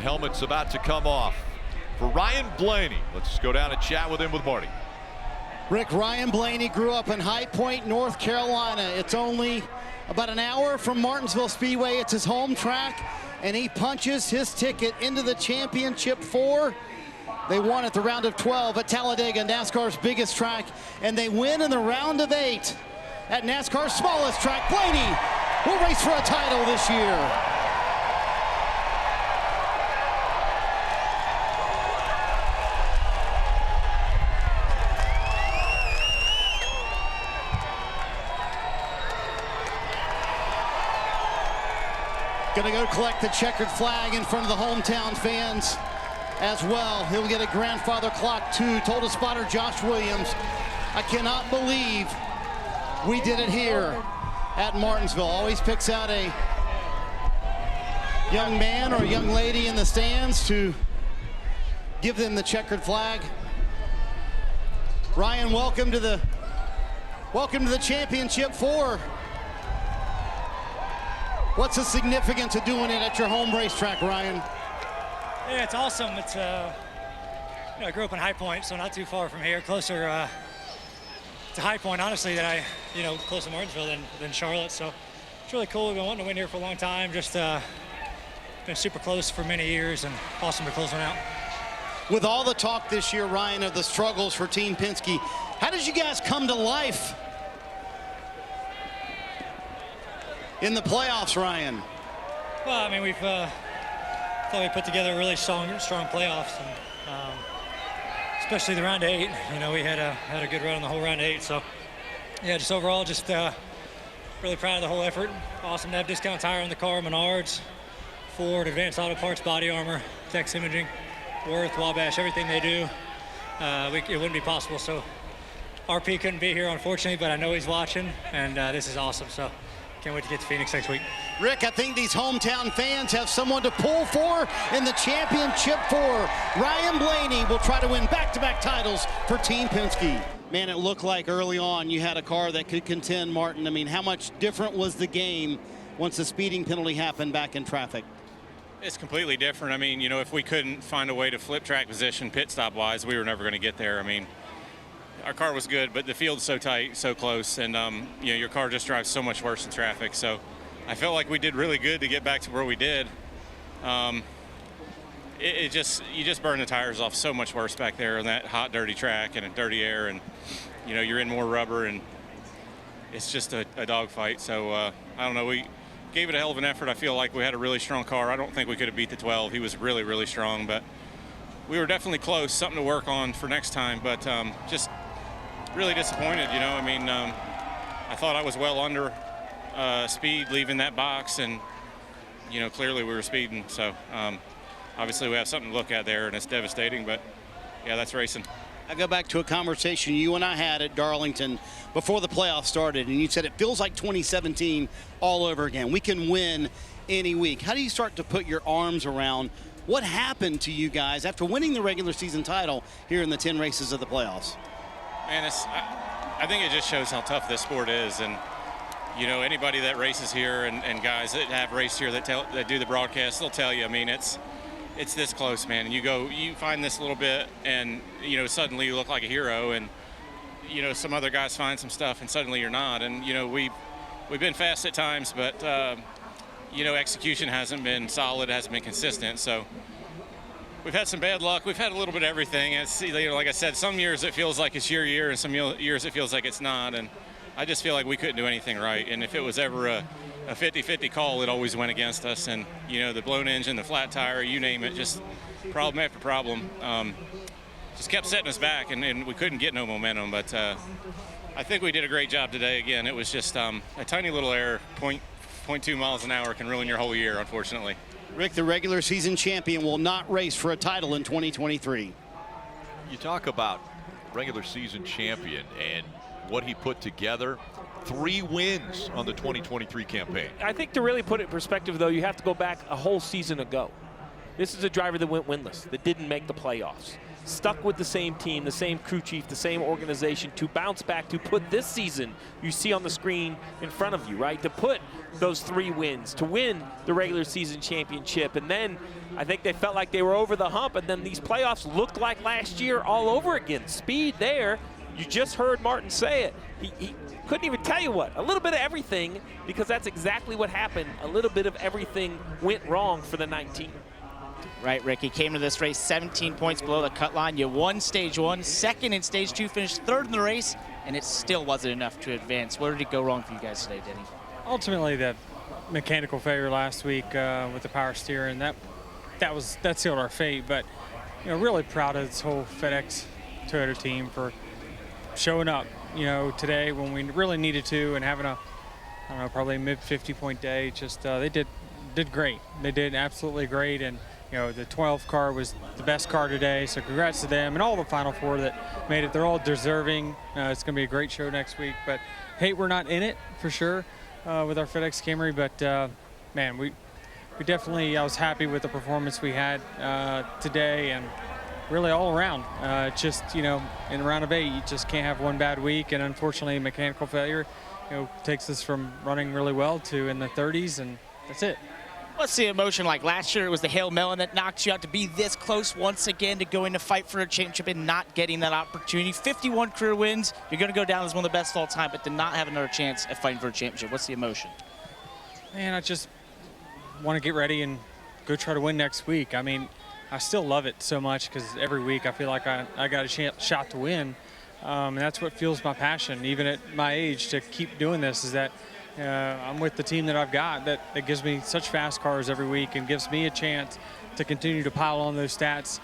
helmet's about to come off. For Ryan Blaney, let's go down and chat with him with Marty. Rick, Ryan Blaney grew up in High Point, North Carolina. It's only about an hour from Martinsville Speedway. It's his home track, and he punches his ticket into the championship 4. They won at the round of 12 at Talladega, NASCAR's biggest track, and they win in the round of 8 at NASCAR's smallest track. Blaney will race for a title this year. Gonna go collect the checkered flag in front of the hometown fans as well. He'll get a grandfather clock too, told his spotter Josh Williams. I cannot believe we did it here at Martinsville. Always picks out a young man or a young lady in the stands to give them the checkered flag. Ryan, welcome to the championship 4. What's the significance of doing it at your home racetrack, Ryan? Yeah, it's awesome. It's I grew up in High Point, so not too far from here, closer to High Point, honestly, than close to Martinsville than Charlotte. So it's really cool. We've been wanting to win here for a long time. Just been super close for many years, and awesome to close one out. With all the talk this year, Ryan, of the struggles for Team Penske, how did you guys come to life in the playoffs, Ryan? Well, I mean, we've thought we put together a really strong playoffs, and especially the round of 8. We had a good run on the whole round of 8. So, yeah, just overall, just really proud of the whole effort. Awesome to have discount tire on the car, Menards, Ford, Advanced Auto Parts, Body Armor, Tex Imaging, Worth, Wabash, everything they do. It wouldn't be possible. So, RP couldn't be here, unfortunately, but I know he's watching, and this is awesome. So. Can't wait to get to Phoenix next week. Rick, I think these hometown fans have someone to pull for in the championship 4. Ryan Blaney will try to win back-to-back titles for Team Penske. Man, it looked like early on you had a car that could contend, Martin. I mean, how much different was the game once the speeding penalty happened back in traffic? It's completely different. I mean, if we couldn't find a way to flip track position pit stop-wise, we were never going to get there. I mean, our car was good, but the field's so tight, so close, and your car just drives so much worse in traffic. So I felt like we did really good to get back to where we did. You just burn the tires off so much worse back there on that hot, dirty track and a dirty air, and you're in more rubber, and it's just a dogfight. So I don't know. We gave it a hell of an effort. I feel like we had a really strong car. I don't think we could have beat the 12. He was really, really strong, but we were definitely close. Something to work on for next time, but just really disappointed, I mean, I thought I was well under speed leaving that box, and, clearly we were speeding. So, obviously we have something to look at there, and it's devastating, but, yeah, that's racing. I go back to a conversation you and I had at Darlington before the playoffs started, and you said it feels like 2017 all over again. We can win any week. How do you start to put your arms around what happened to you guys after winning the regular season title here in the 10 races of the playoffs? Man, I think it just shows how tough this sport is, and anybody that races here and guys that have raced here that do the broadcast, they'll tell you. I mean, it's this close, man. And you find this little bit, and suddenly you look like a hero, and some other guys find some stuff, and suddenly you're not. And we've been fast at times, but execution hasn't been solid, hasn't been consistent. So. We've had some bad luck. We've had a little bit of everything. It's, like I said, some years it feels like it's your year, and some years it feels like it's not. And I just feel like we couldn't do anything right. And if it was ever a 50-50 call, it always went against us. And, the blown engine, the flat tire, you name it, just problem after problem. Just kept setting us back, and we couldn't get no momentum. But I think we did a great job today. Again, it was just a tiny little error. 0.2 miles an hour can ruin your whole year, unfortunately. Rick, the regular season champion, will not race for a title in 2023. You talk about regular season champion and what he put together. 3 wins on the 2023 campaign. I think to really put it in perspective, though, you have to go back a whole season ago. This is a driver that went winless, that didn't make the playoffs. stuck with the same team, the same crew chief, the same organization to bounce back, to put this season you see on the screen in front of you, right? To put those 3 wins, to win the regular season championship. And then I think they felt like they were over the hump, and then these playoffs looked like last year all over again. Speed there. You just heard Martin say it. He couldn't even tell you what. A little bit of everything, because that's exactly what happened. A little bit of everything went wrong for the 19. Right, Rick, you came to this race 17 points below the cut line. You won stage 1, second in stage 2, finished 3rd in the race, and it still wasn't enough to advance. Where did it go wrong for you guys today, Denny? Ultimately, the mechanical failure last week with the power steering, that sealed our fate. But really proud of this whole FedEx Toyota team for showing up, today when we really needed to, and having a, probably mid 50-point day. Just they did great. They did absolutely great, and the 12 car was the best car today. So congrats to them and all the Final Four that made it. They're all deserving. It's going to be a great show next week. But hey, we're not in it for sure with our FedEx Camry. But man, we definitely. I was happy with the performance we had today, and really all around. Just in a round of 8, you just can't have one bad week. And unfortunately, mechanical failure, takes us from running really well to in the 30s, and that's it. What's the emotion like? Last year it was the Hail Melon that knocked you out. To be this close once again to going to fight for a championship and not getting that opportunity. 51 career wins. You're going to go down as one of the best of all time, but to not have another chance at fighting for a championship. What's the emotion? Man, I just want to get ready and go try to win next week. I mean, I still love it so much because every week I feel like I got a shot to win. And that's what fuels my passion, even at my age, to keep doing this, is that I'm with the team that I've got that gives me such fast cars every week and gives me a chance to continue to pile on those stats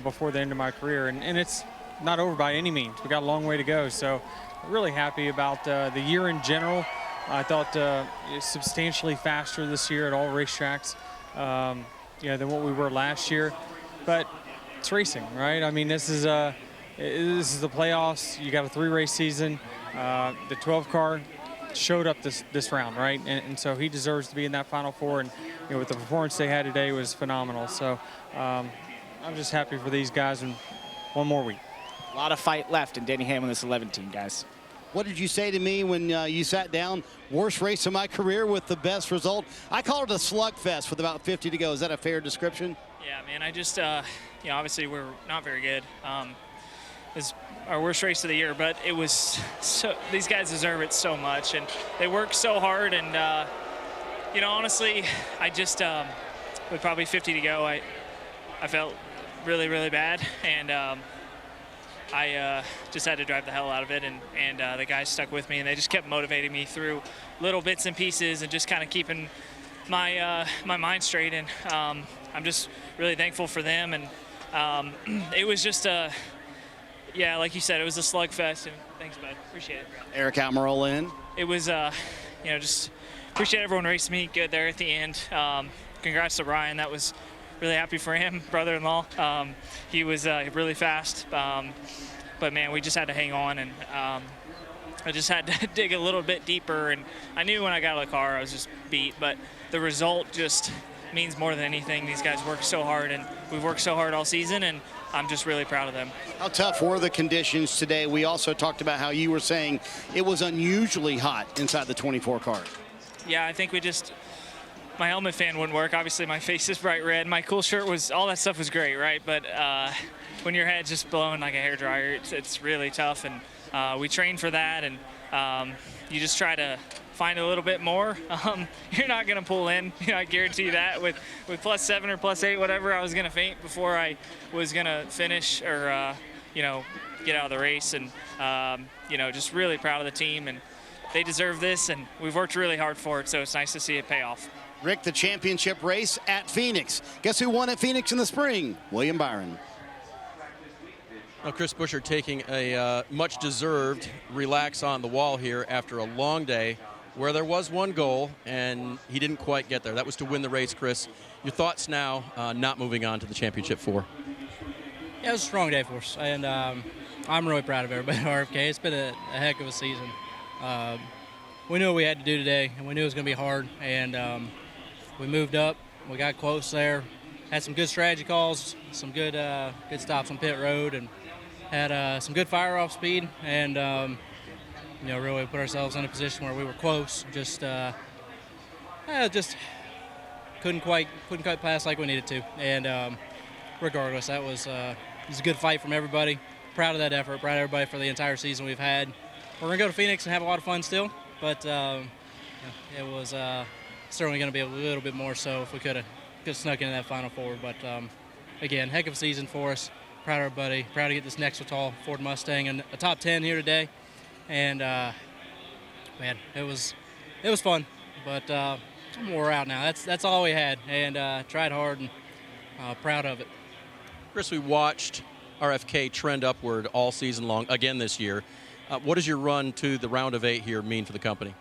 before the end of my career. And it's not over by any means. We got a long way to go. So really happy about the year in general. I thought substantially faster this year at all racetracks than what we were last year. But it's racing, right? I mean, this is the playoffs. You got a 3-race season. The 12 car showed up this round, right? And so he deserves to be in that Final Four, and with the performance they had today was phenomenal. So I'm just happy for these guys, and one more week. A lot of fight left in Denny Hamlin, this 11 team, guys. What did you say to me when you sat down? Worst race of my career with the best result. I call it a slugfest with about 50 to go. Is that a fair description? Yeah, man, I just, obviously we're not very good. It's our worst race of the year, but it was so, these guys deserve it so much, and they work so hard. And honestly, I just with probably 50 to go, I felt really, really bad, and I just had to drive the hell out of it, and the guys stuck with me, and they just kept motivating me through little bits and pieces, and just kind of keeping my my mind straight. And I'm just really thankful for them. And it was just yeah, like you said, it was a slugfest, and thanks, bud. Appreciate it. Aric Almirola in. It was, just appreciate everyone racing me good there at the end. Congrats to Ryan. That was really happy for him, brother-in-law. He was really fast, but man, we just had to hang on, and I just had to dig a little bit deeper. And I knew when I got out of the car I was just beat, but the result just means more than anything. These guys work so hard, and we've worked so hard all season, and I'm just really proud of them. How tough were the conditions today? We also talked about how you were saying it was unusually hot inside the 24 car. Yeah, I think my helmet fan wouldn't work. Obviously, my face is bright red. My cool shirt all that stuff was great, right? But when your head's just blowing like a hairdryer, it's really tough. And we trained for that, and you just try to find a little bit more. You're not going to pull in. I guarantee you that. With +7 or +8, whatever, I was going to faint before I was going to finish or, get out of the race. And, just really proud of the team. And they deserve this, and we've worked really hard for it, so it's nice to see it pay off. Rick, the championship race at Phoenix. Guess who won at Phoenix in the spring? William Byron. Well, Chris Buescher taking a much-deserved relax on the wall here after a long day where there was one goal, and he didn't quite get there. That was to win the race, Chris. Your thoughts now, not moving on to the championship 4? Yeah, it was a strong day for us, and I'm really proud of everybody at RFK. It's been a heck of a season. We knew what we had to do today, and we knew it was going to be hard, and we moved up. We got close there. had some good strategy calls, some good stops on pit road, and had some good fire off speed, and really put ourselves in a position where we were close. Just couldn't quite pass like we needed to. And regardless, it was a good fight from everybody. Proud of that effort. Proud of everybody for the entire season we've had. We're gonna go to Phoenix and have a lot of fun still, but it was certainly going to be a little bit more so if we could have snuck into that Final Four. But again, heck of a season for us. Proud of everybody. Proud to get this next tall Ford Mustang and a top 10 here today. And man, it was fun. But we're out now. That's all we had, and tried hard and proud of it. Chris, we watched RFK trend upward all season long again this year. What does your run to the round of 8 here mean for the company?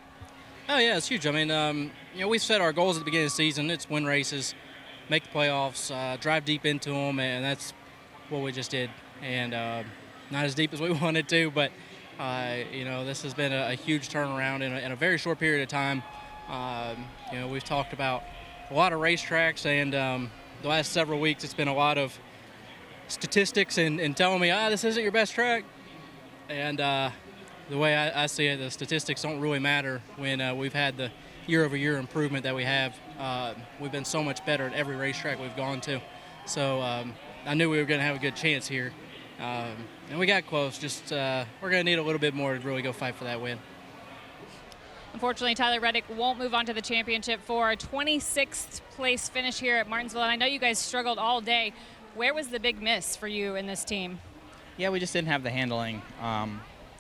Oh yeah, it's huge. I mean, we set our goals at the beginning of the season. It's win races, make the playoffs, drive deep into them, and that's what we just did. And not as deep as we wanted to, but this has been a huge turnaround in a very short period of time. We've talked about a lot of racetracks, and the last several weeks it's been a lot of statistics and telling me, this isn't your best track. And the way I see it, the statistics don't really matter when we've had the year-over-year improvement that we have. We've been so much better at every racetrack we've gone to. So I knew we were going to have a good chance here. And we got close. Just we're going to need a little bit more to really go fight for that win. Unfortunately, Tyler Reddick won't move on to the championship for a 26th place finish here at Martinsville. And I know you guys struggled all day. Where was the big miss for you in this team? Yeah, we just didn't have the handling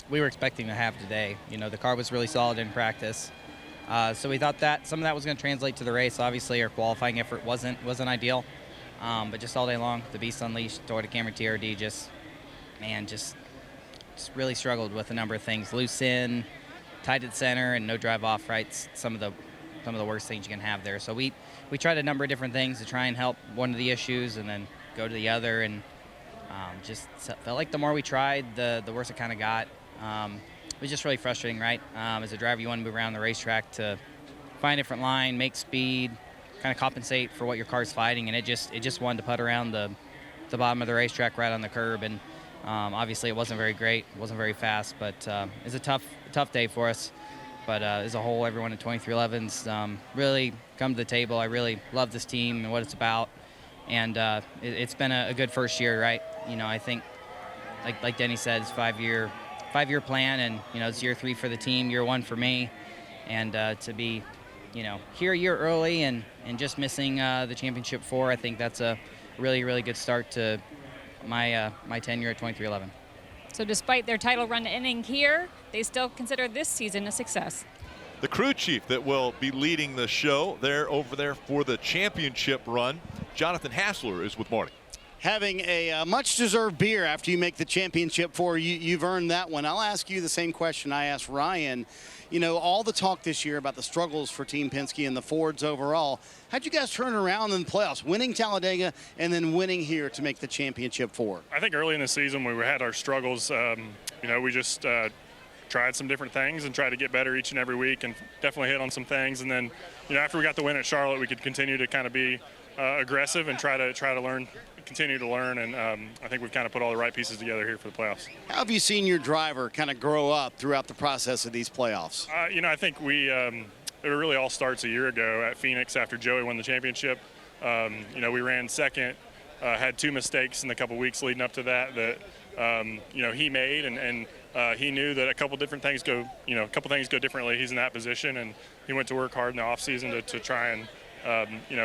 we were expecting to have today. The car was really solid in practice. So we thought that some of that was going to translate to the race. Obviously, our qualifying effort wasn't ideal. But just all day long, the Beast Unleashed, Toyota Camry TRD just really struggled with a number of things. Loose in, tight at center, and no drive off rights. Some of the worst things you can have there. So we tried a number of different things to try and help one of the issues and then go to the other, and just felt like the more we tried, the worse it kind of got. It was just really frustrating, right? As a driver, you want to move around the racetrack to find a different line, make speed, kind of compensate for what your car's fighting, and it just wanted to putt around the bottom of the racetrack right on the curb, and obviously it wasn't very great, it wasn't very fast, but it was a tough day for us. But as a whole, everyone at 2311's really come to the table. I really love this team and what it's about, and it's been a good first year, right? I think, like Denny said, it's five-year plan, and it's year 3 for the team, year 1 for me, and to be here a year early and just missing the championship 4, I think that's a really, really good start to my tenure at 2311. So despite their title run ending here, they still consider this season a success. The crew chief that will be leading the show, they're over there for the championship run. Jonathan Hassler is with Marty. Having a much-deserved beer after you make the championship 4, you've earned that one. I'll ask you the same question I asked Ryan. All the talk this year about the struggles for Team Penske and the Fords overall. How'd you guys turn around in the playoffs, winning Talladega and then winning here to make the championship 4? I think early in the season when we had our struggles, we just tried some different things and tried to get better each and every week, and definitely hit on some things. And then, after we got the win at Charlotte, we could continue to kind of be aggressive and try to learn. Continue to learn, and I think we've kind of put all the right pieces together here for the playoffs. How have you seen your driver kind of grow up throughout the process of these playoffs? I think it really all starts a year ago at Phoenix after Joey won the championship. We ran second, had 2 mistakes in the couple weeks leading up to that he made, and he knew that a couple things go differently. He's in that position, and he went to work hard in the offseason to try and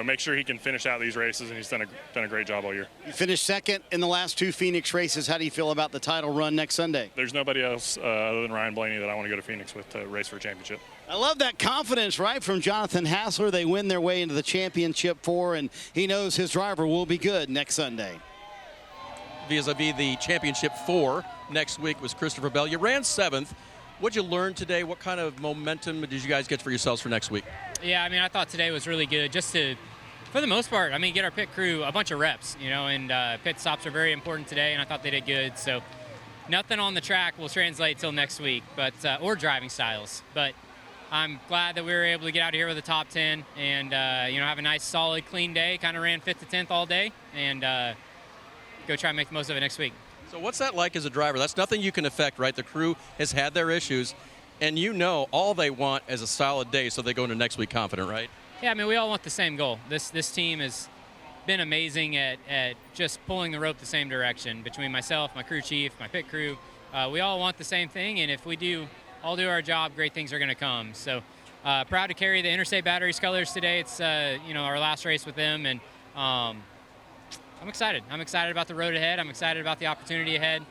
make sure he can finish out these races, and he's done a great job all year. You finished second in the last 2 Phoenix races. How do you feel about the title run next Sunday? There's nobody else other than Ryan Blaney that I want to go to Phoenix with to race for a championship. I love that confidence, right, from Jonathan Hassler. They win their way into the championship 4, and he knows his driver will be good next Sunday. Vis-a-vis the championship 4 next week was Christopher Bell. You ran 7th. What'd you learn today? What kind of momentum did you guys get for yourselves for next week? Yeah, I thought today was really good just to, for the most part, get our pit crew a bunch of reps, and pit stops are very important today, and I thought they did good. So nothing on the track will translate till next week, but or driving styles. But I'm glad that we were able to get out here with a top 10 and have a nice, solid, clean day. Kind of ran 5th to 10th all day, and go try and make the most of it next week. So what's that like as a driver? That's nothing you can affect, right? The crew has had their issues, and all they want is a solid day, so they go into next week confident, right? Yeah, I mean, we all want the same goal. This team has been amazing at just pulling the rope the same direction between myself, my crew chief, my pit crew. We all want the same thing, and if we all do our job, great things are going to come. So proud to carry the Interstate Batteries colors today. It's our last race with them, and I'm excited. I'm excited about the road ahead. I'm excited about the opportunity ahead.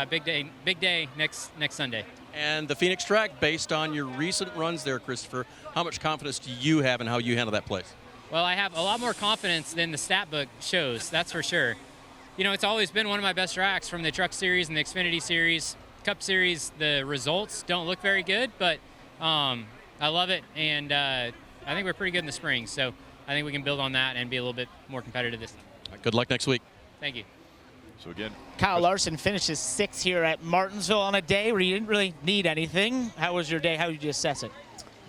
Big day next Sunday. And the Phoenix track, based on your recent runs there, Christopher, how much confidence do you have in how you handle that place? Well, I have a lot more confidence than the stat book shows, that's for sure. It's always been one of my best tracks from the Truck Series and the Xfinity Series. Cup Series, the results don't look very good, but I love it, and I think we're pretty good in the spring, so I think we can build on that and be a little bit more competitive this time. Good luck next week. Thank you. So again, Kyle Larson finishes 6th here at Martinsville on a day where you didn't really need anything. How was your day? How did you assess it?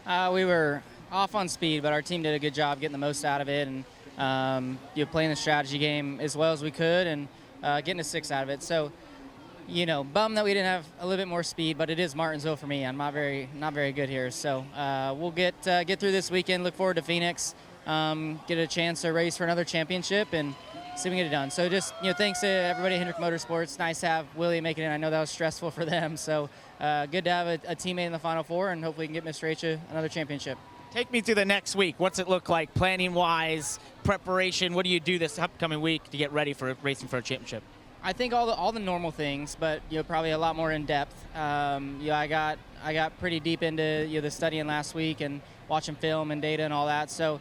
We were off on speed, but our team did a good job getting the most out of it and playing the strategy game as well as we could and getting a 6 out of it. So, bummed that we didn't have a little bit more speed, but it is Martinsville for me. I'm not very good here. So we'll get through this weekend. Look forward to Phoenix. Get a chance to race for another championship and see if we can get it done. So just, thanks to everybody at Hendrick Motorsports. Nice to have Willie make it in. I know that was stressful for them. So good to have a teammate in the Final Four, and hopefully we can get Mr. H another championship. Take me through the next week. What's it look like planning-wise, preparation? What do you do this upcoming week to get ready for racing for a championship? I think all the normal things, but probably a lot more in depth. I got pretty deep into the studying last week and watching film and data and all that. So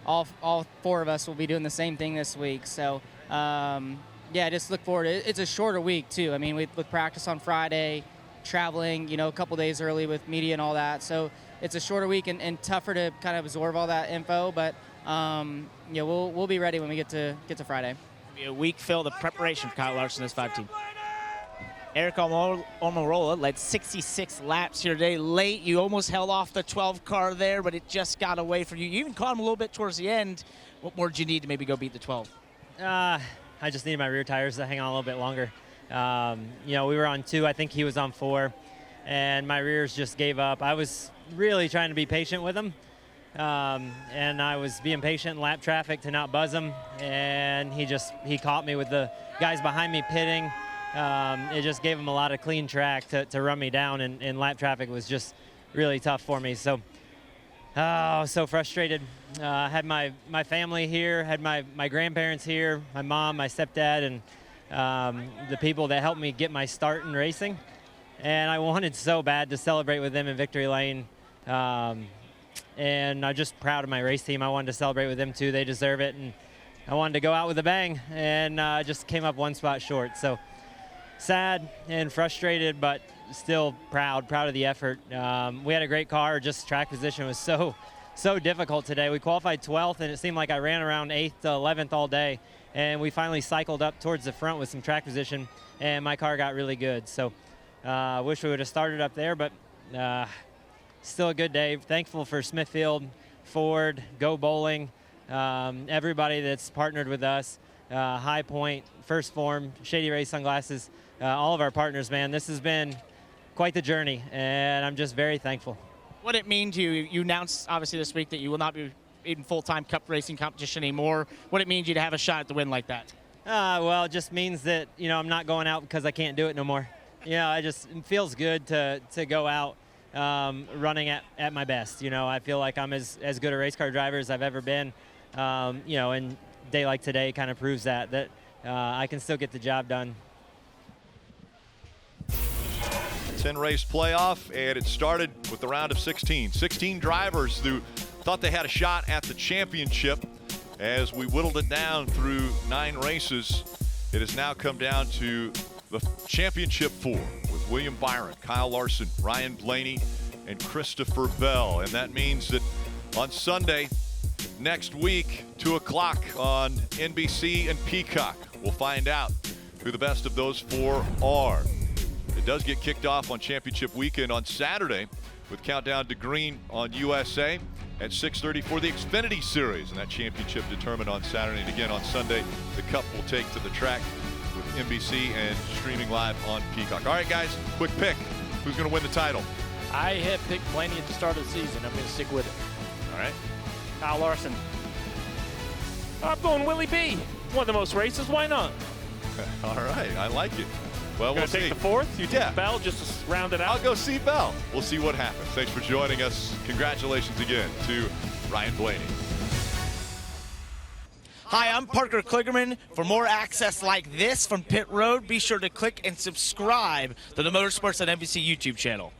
all 4 of us will be doing the same thing this week. So just look forward. It's a shorter week too. I mean, with practice on Friday, traveling a couple days early with media and all that. So it's a shorter week and tougher to kind of absorb all that info. But we'll be ready when we get to Friday. Be a week filled of preparation for Kyle Larson, this 5 team. Aric Almirola led 66 laps here today. Late, you almost held off the 12 car there, but it just got away from you. You even caught him a little bit towards the end. What more did you need to maybe go beat the 12? I just needed my rear tires to hang on a little bit longer. We were on 2. I think he was on 4, and my rears just gave up. I was really trying to be patient with him. And I was being patient in lap traffic to not buzz him, and he caught me with the guys behind me pitting. It just gave him a lot of clean track to run me down, and lap traffic was just really tough for me. So, so frustrated. Had my family here, had my grandparents here, my mom, my stepdad, and the people that helped me get my start in racing. And I wanted so bad to celebrate with them in victory lane. And I'm just proud of my race team. I wanted to celebrate with them too. They deserve it. And I wanted to go out with a bang, and just came up 1 spot short. So sad and frustrated, but still proud of the effort. We had a great car. Just track position was so difficult today. We qualified 12th, and it seemed like I ran around 8th to 11th all day. And we finally cycled up towards the front with some track position, and my car got really good. So wish we would have started up there, but still a good day. Thankful for Smithfield, Ford, Go Bowling, everybody that's partnered with us, High Point, First Form, Shady Ray Sunglasses, all of our partners, man. This has been quite the journey, and I'm just very thankful. What it mean to you? You announced, obviously, this week that you will not be in full-time Cup racing competition anymore. What it means to you to have a shot at the win like that? Well, it just means that, I'm not going out because I can't do it no more. It feels good to go out running at my best. I feel like I'm as good a race car driver as I've ever been. And a day like today kind of proves that I can still get the job done. 10-race playoff, and it started with the round of 16. 16 drivers who thought they had a shot at the championship. As we whittled it down through 9 races, it has now come down to the championship 4 with William Byron, Kyle Larson, Ryan Blaney, and Christopher Bell. And that means that on Sunday next week, 2 o'clock on NBC and Peacock, we'll find out who the best of those 4 are. It does get kicked off on championship weekend on Saturday with Countdown to Green on USA at 6:30 for the Xfinity Series, and that championship determined on Saturday. And again on Sunday, the Cup will take to the track with NBC and streaming live on Peacock. All right, guys, quick pick. Who's going to win the title? I had picked Blaney at the start of the season. I'm going to stick with it. All right. Kyle Larson. I'm going Willie B. Won the most races. Why not? All right, I like it. Well, we'll see. Take the fourth? You take Bell just to round it out? I'll go see Bell. We'll see what happens. Thanks for joining us. Congratulations again to Ryan Blaney. Hi, I'm Parker Kligerman. For more access like this from Pit Road, be sure to click and subscribe to the Motorsports on NBC YouTube channel.